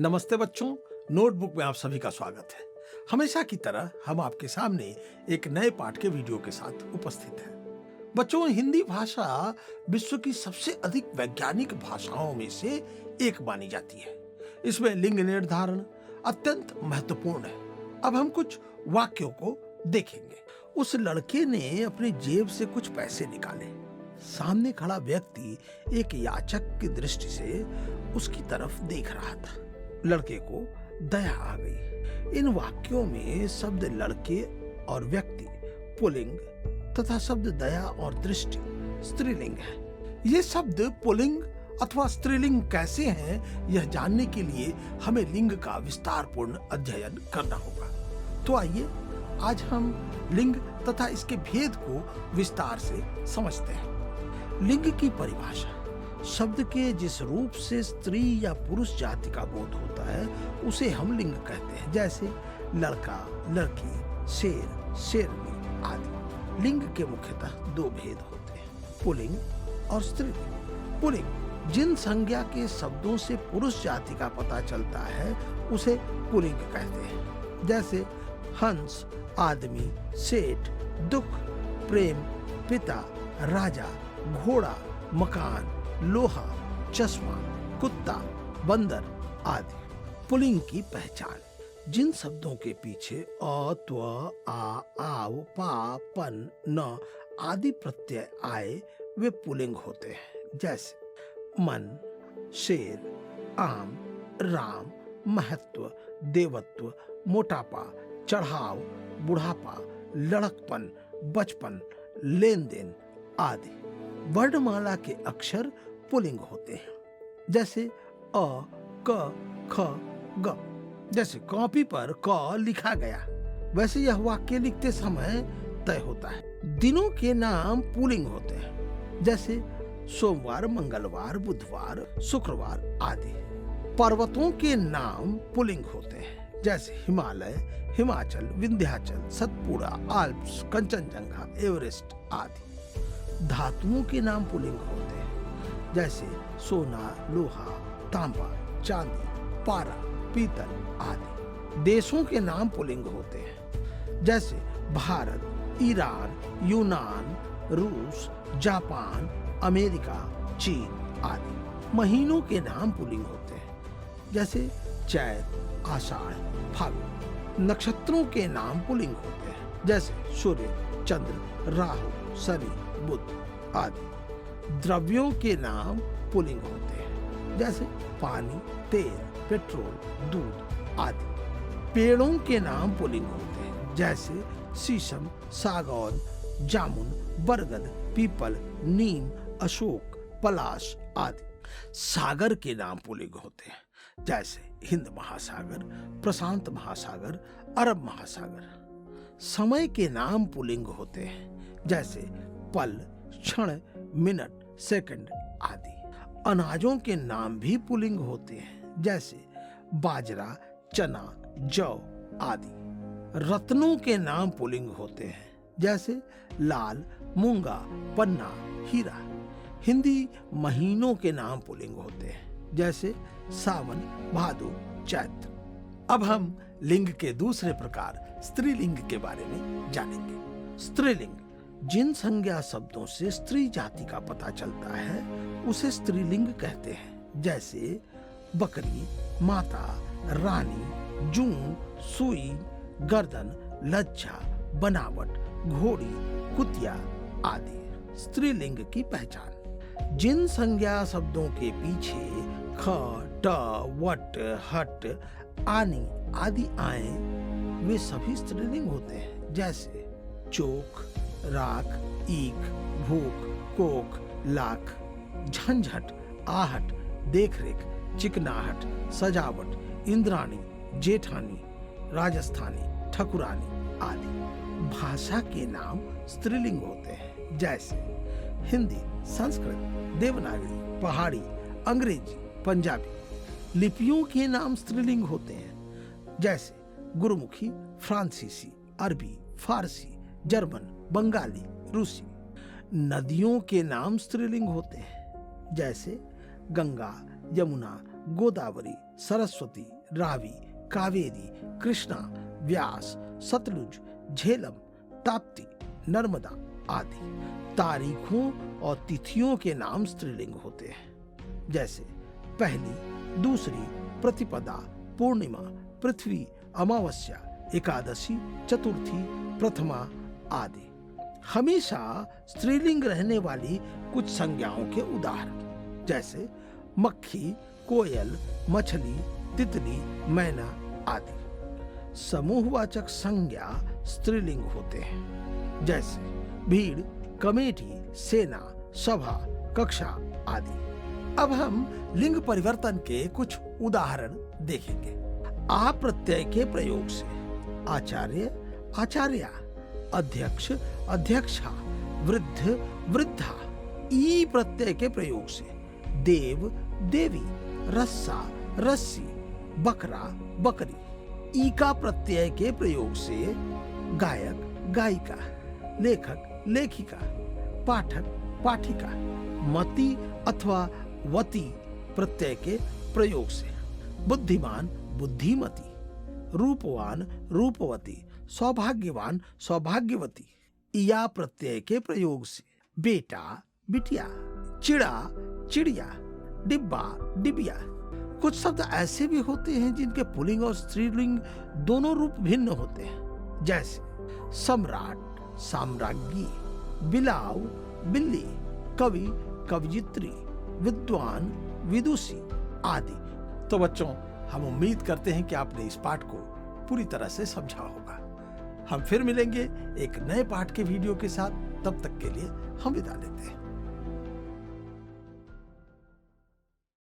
नमस्ते बच्चों, नोटबुक में आप सभी का स्वागत है। हमेशा की तरह हम आपके सामने एक नए पाठ के वीडियो के साथ उपस्थित हैं। बच्चों, हिंदी भाषा विश्व की सबसे अधिक वैज्ञानिक भाषाओं में से एक मानी जाती है। इसमें लिंग निर्धारण अत्यंत महत्वपूर्ण है। अब हम कुछ वाक्यों को देखेंगे। उस लड़के ने अपनी जेब से कुछ पैसे निकाले। सामने खड़ा व्यक्ति एक याचक की दृष्टि से उसकी तरफ देख रहा था। लड़के को दया आ गई। इन वाक्यों में शब्द लड़के और व्यक्ति पुल्लिंग तथा शब्द दया और दृष्टि स्त्रीलिंग है। ये शब्द पुल्लिंग अथवा स्त्रीलिंग कैसे हैं, यह जानने के लिए हमें लिंग का विस्तारपूर्ण अध्ययन करना होगा। तो आइए आज हम लिंग तथा इसके भेद को विस्तार से समझते हैं। लिंग की परिभाषा शब्द के जिस रूप से स्त्री या पुरुष जाति का बोध होता है उसे हम लिंग कहते हैं, जैसे लड़का, लड़की, शेर, शेरनी आदि। लिंग के मुख्यतः दो भेद होते हैं, पुल्लिंग और स्त्रीलिंग। पुल्लिंग जिन संज्ञा के शब्दों से पुरुष जाति का पता चलता है उसे पुल्लिंग कहते हैं, जैसे हंस, आदमी, सेठ, दुख, प्रेम, पिता, राजा, घोड़ा, मकान, लोहा, चश्मा, कुत्ता, बंदर आदि। पुल्लिंग की पहचान जिन शब्दों के पीछे अ, त्व, आ, आव, पा, पन, न आदि प्रत्यय आए वे पुल्लिंग होते हैं, जैसे मन, शेर, आम, राम, महत्व, देवत्व, मोटापा, चढ़ाव, बुढ़ापा, लड़कपन, बचपन, लेन देन आदि। वर्णमाला के अक्षर पुल्लिंग होते हैं, जैसे अ, क, ख, ग। जैसे कॉपी पर क लिखा गया, वैसे यह वाक्य लिखते समय तय होता है। दिनों के नाम पुल्लिंग होते हैं, जैसे सोमवार, मंगलवार, बुधवार, शुक्रवार आदि। पर्वतों के नाम पुल्लिंग होते हैं, जैसे हिमालय, हिमाचल, विंध्याचल, सतपुड़ा, आल्प्स, कंचनजंगा, एवरेस्ट आदि। धातुओं के नाम पुल्लिंग होते हैं, जैसे सोना, लोहा, तांबा, चांदी, पारा, पीतल आदि। देशों के नाम पुल्लिंग होते हैं, जैसे भारत, ईरान, यूनान, रूस, जापान, अमेरिका, चीन आदि। महीनों के नाम पुल्लिंग होते हैं, जैसे चैत, आषाढ़, फाल्गुन। नक्षत्रों के नाम पुल्लिंग होते हैं, जैसे सूर्य, चंद्र, राहु, शनि, बुध आदि। द्रव्यों के नाम पुल्लिंग होते हैं, जैसे पानी, तेल, पेट्रोल, दूध आदि। पेड़ों के नाम पुल्लिंग होते हैं, जैसे शीशम, सागौन, जामुन, बरगद, पीपल, नीम, अशोक, पलाश आदि। सागर के नाम पुल्लिंग होते हैं, जैसे हिंद महासागर, प्रशांत महासागर, अरब महासागर। समय के नाम पुल्लिंग होते हैं, जैसे पल, क्षण, मिनट, सेकंड आदि। अनाजों के नाम भी पुल्लिंग होते हैं, जैसे बाजरा, चना, जौ आदि। रत्नों के नाम पुल्लिंग होते हैं, जैसे लाल, मूंगा, पन्ना, हीरा। हिंदी महीनों के नाम पुल्लिंग होते हैं, जैसे सावन, भादो, चैत्र। अब हम लिंग के दूसरे प्रकार स्त्रीलिंग के बारे में जानेंगे। स्त्रीलिंग जिन संज्ञा शब्दों से स्त्री जाति का पता चलता है उसे स्त्रीलिंग कहते हैं, जैसे बकरी, माता, रानी, जूं, सुई, गर्दन, लज्जा, बनावट, घोड़ी, कुतिया आदि। स्त्रीलिंग की पहचान जिन संज्ञा शब्दों के पीछे ख, ट, वट, हट, आनी आदि आए वे सभी स्त्रीलिंग होते हैं, जैसे चोक, राख, ईख, भूख, कोख, लाख, झंझट, आहट, देखरेख, चिकनाहट, सजावट, इंद्राणी, जेठानी, राजस्थानी, ठकुरानी आदि। भाषा के नाम स्त्रीलिंग होते हैं, जैसे हिंदी, संस्कृत, देवनागरी, पहाड़ी, अंग्रेजी, पंजाबी। लिपियों के नाम स्त्रीलिंग होते हैं, जैसे गुरुमुखी, फ्रांसीसी, अरबी, फारसी, जर्मन, बंगाली, रूसी। नदियों के नाम स्त्रीलिंग होते हैं, जैसे गंगा, यमुना, गोदावरी, सरस्वती, रावी, कावेरी, कृष्णा, व्यास, सतलुज, झेलम, ताप्ती, नर्मदा आदि। तारीखों और तिथियों के नाम स्त्रीलिंग होते हैं, जैसे पहली, दूसरी, प्रतिपदा, पूर्णिमा, पृथ्वी, अमावस्या, एकादशी, चतुर्थी, प्रथमा आदि। हमेशा स्त्रीलिंग रहने वाली कुछ संज्ञाओं के उदाहरण, जैसे मक्खी, कोयल, मछली, तितली, मैना आदि। समूहवाचक संज्ञा स्त्रीलिंग होते हैं, जैसे भीड़, कमेटी, सेना, सभा, कक्षा आदि। अब हम लिंग परिवर्तन के कुछ उदाहरण देखेंगे। आ प्रत्यय के प्रयोग से आचार्य, आचार्या, अध्यक्ष, अध्यक्षा, वृद्ध, वृद्धा। ई प्रत्यय के प्रयोग से देव, देवी, रस्सा, रस्सी, बकरा, बकरी। ईका प्रत्यय के प्रयोग से गायक, गायिका, लेखक, लेखिका, पाठक, पाठिका। मति अथवा वती प्रत्यय के प्रयोग से बुद्धिमान, बुद्धिमती, रूपवान, रूपवती, सौभाग्यवान, सौभाग्यवती। इया प्रत्यय के प्रयोग से बेटा, बिटिया, चिड़ा, चिड़िया, डिब्बा, डिबिया। कुछ शब्द ऐसे भी होते हैं जिनके पुल्लिंग और स्त्रीलिंग दोनों रूप भिन्न होते हैं, जैसे सम्राट, साम्राज्ञी, बिलाव, बिल्ली, कवि, कवयित्री, विद्वान, विदुषी आदि। तो बच्चों, हम उम्मीद करते हैं कि आपने इस पाठ को पूरी तरह से समझा होगा। हम फिर मिलेंगे एक नए पाठ के वीडियो के साथ। तब तक के लिए हम विदा लेते हैं।